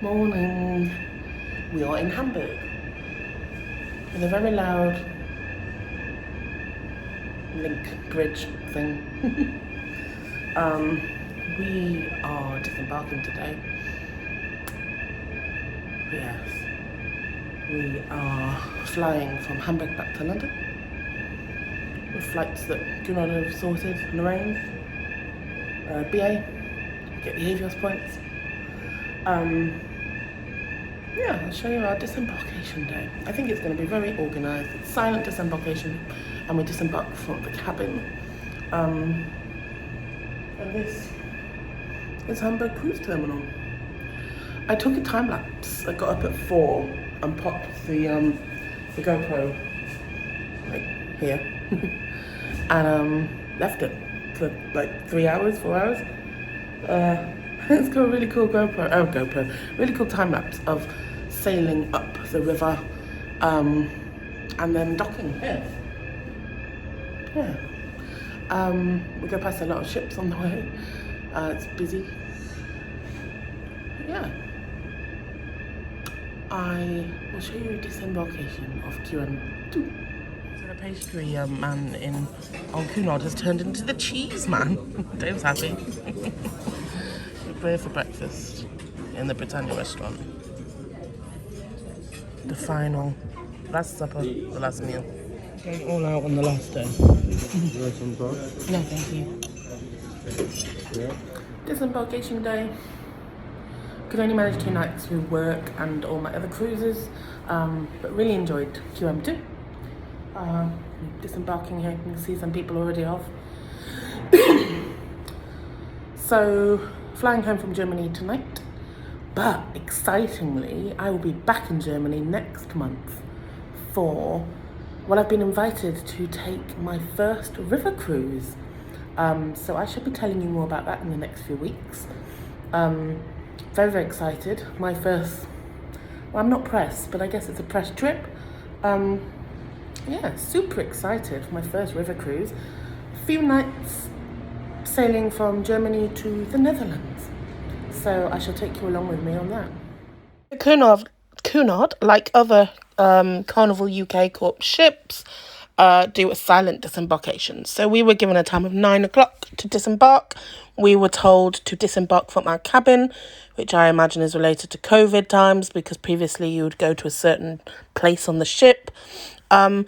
Morning. We are in Hamburg with a very loud link bridge thing. We are disembarking today. Yes. We are flying from Hamburg back to London with flights that Cunard have sorted and arranged. BA, get the Avios points. Yeah, I'll show you our disembarkation day. I think it's going to be very organised. It's silent disembarkation, and we disembark from the cabin. And this is Hamburg Cruise Terminal. I took a time lapse. I got up at 4 and popped the GoPro like here, and left it for like 3 hours, 4 hours. It's got a really cool really cool time lapse of sailing up the river, and then docking here. Yeah. We go past a lot of ships on the way. It's busy. Yeah. I will show you a disembarkation of QM2. So the pastry man on Cunard has turned into the cheese man. Dave's happy. We're here for breakfast in the Britannia restaurant. The final last supper, the last meal. Going all out on the last day. You want some sauce? No, thank you. Yeah. Disembarkation day. Could only manage 2 nights with work and all my other cruises, but really enjoyed QM2. Disembarking here, you can see some people already off. So, flying home from Germany tonight, but excitingly, I will be back in Germany next month for, well, I've been invited to take my first river cruise. So I should be telling you more about that in the next few weeks. Very, very excited. My first, well, I'm not pressed, but I guess it's a press trip. Yeah, super excited for my first river cruise. A few nights sailing from Germany to the Netherlands. So I shall take you along with me on that. Cunard, like other Carnival UK Corp ships, do a silent disembarkation. So we were given a time of 9 o'clock to disembark. We were told to disembark from our cabin, which I imagine is related to COVID times, because previously you would go to a certain place on the ship. And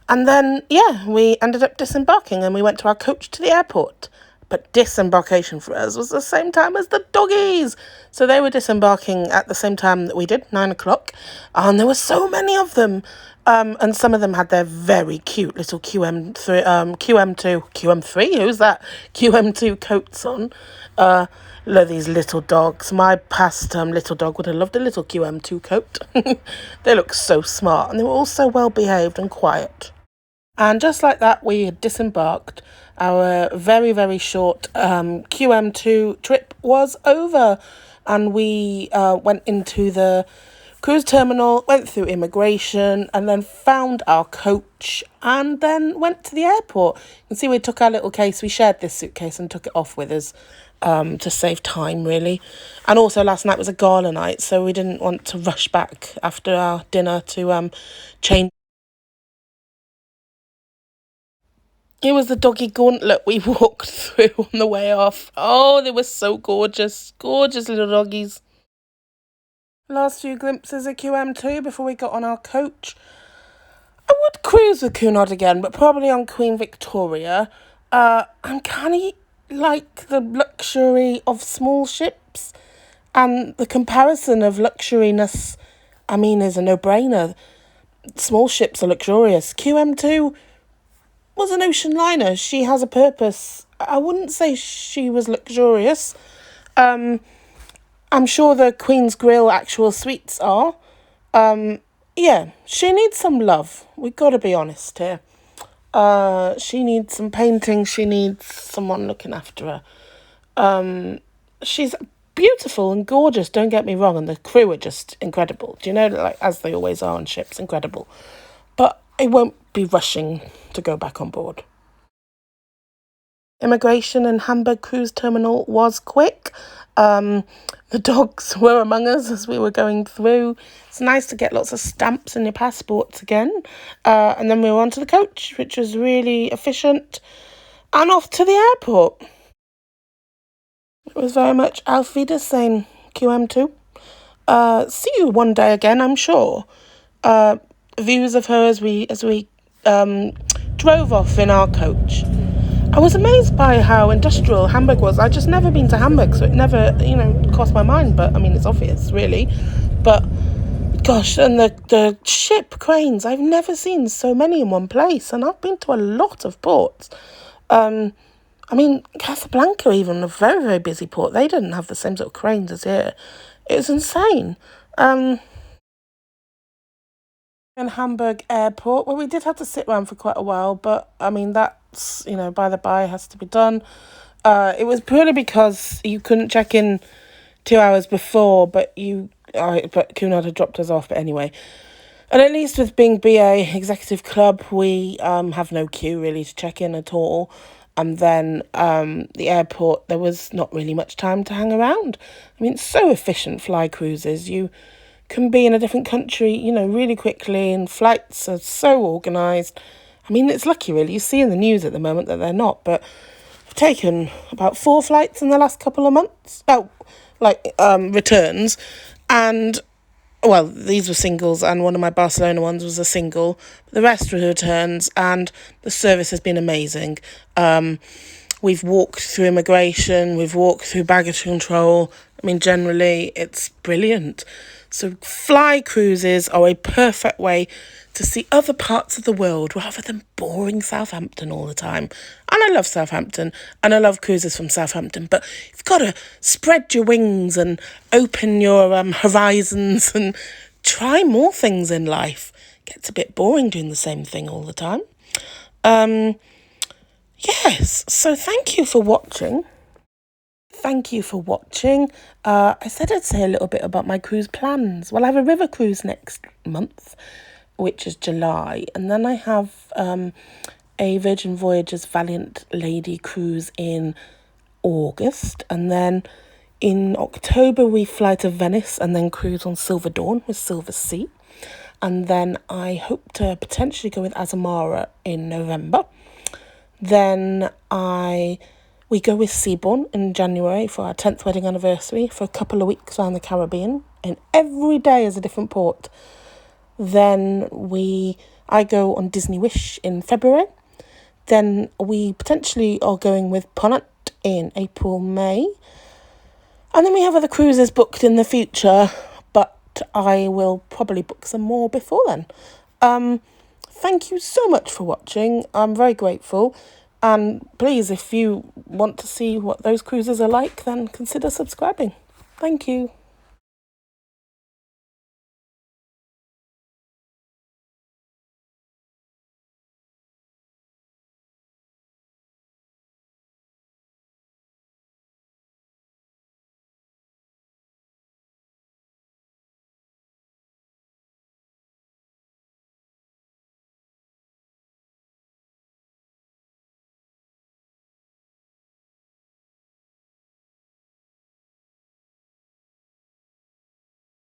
then, yeah, we ended up disembarking and we went to our coach to the airport. But disembarkation for us was the same time as the doggies. So they were disembarking at the same time that we did, 9 o'clock. And there were so many of them. And some of them had their very cute little QM3, who's that? QM2 coats on. These little dogs. My past little dog would have loved a little QM2 coat. They look so smart, and they were all so well behaved and quiet. And just like that, we had disembarked. Our very, very short QM2 trip was over, and we went into the cruise terminal, went through immigration, and then found our coach, and then went to the airport. You can see we took our little case. We shared this suitcase and took it off with us to save time, really. And also last night was a gala night, so we didn't want to rush back after our dinner to change. It was the doggy gauntlet we walked through on the way off. Oh, they were so gorgeous. Gorgeous little doggies. Last few glimpses of QM2 before we got on our coach. I would cruise with Cunard again, but probably on Queen Victoria. I'm kind of like the luxury of small ships. And the comparison of luxuriness, I mean, is a no-brainer. Small ships are luxurious. QM2 was an ocean liner. She has a purpose. I wouldn't say she was luxurious. I'm sure the Queen's Grill actual suites are. Yeah, she needs some love. We've got to be honest here. She needs some painting. She needs someone looking after her. She's beautiful and gorgeous, don't get me wrong, and the crew are just incredible. Do you know, like, as they always are on ships, incredible. But I won't be rushing to go back on board. Immigration in Hamburg cruise terminal was quick. The dogs were among us as we were going through. It's nice to get lots of stamps in your passports again. And then we were on to the coach, which was really efficient, and off to the airport. It was very much Auf Wiedersehen, QM2. See you one day again, I'm sure. Views of her as we drove off in our coach. I was amazed by how industrial Hamburg was. I'd just never been to Hamburg, so it never, crossed my mind. But, I mean, it's obvious, really. But, gosh, and the ship cranes, I've never seen so many in one place. And I've been to a lot of ports. I mean, Casablanca, even, a very, very busy port, they didn't have the same sort of cranes as here. It was insane. In Hamburg airport, well, we did have to sit around for quite a while, but I mean, that's, by the by, has to be done. It was purely because you couldn't check in 2 hours before, but Cunard had dropped us off, but anyway. And at least with being BA Executive Club, we have no queue really to check in at all. And then the airport, there was not really much time to hang around. I mean, it's so efficient, fly cruises. You can be in a different country, really quickly, and flights are so organised. I mean, it's lucky, really. You see in the news at the moment that they're not, but I've taken about 4 flights in the last couple of months. Returns. And, well, these were singles, and one of my Barcelona ones was a single. The rest were returns, and the service has been amazing. We've walked through immigration, we've walked through baggage control. I mean, generally, it's brilliant. So fly cruises are a perfect way to see other parts of the world rather than boring Southampton all the time. And I love Southampton, and I love cruises from Southampton, but you've got to spread your wings and open your horizons and try more things in life. It gets a bit boring doing the same thing all the time. Yes, so thank you for watching. I said I'd say a little bit about my cruise plans. Well, I have a river cruise next month, which is July. And then I have a Virgin Voyages Valiant Lady cruise in August. And then in October, we fly to Venice and then cruise on Silver Dawn with Silver Sea. And then I hope to potentially go with Azamara in November. Then we go with Seabourn in January for our 10th wedding anniversary for a couple of weeks around the Caribbean, and every day is a different port. Then I go on Disney Wish in February. Then we potentially are going with Cunard in April, May. And then we have other cruises booked in the future, but I will probably book some more before then. Thank you so much for watching. I'm very grateful. And please, if you want to see what those cruises are like, then consider subscribing. Thank you.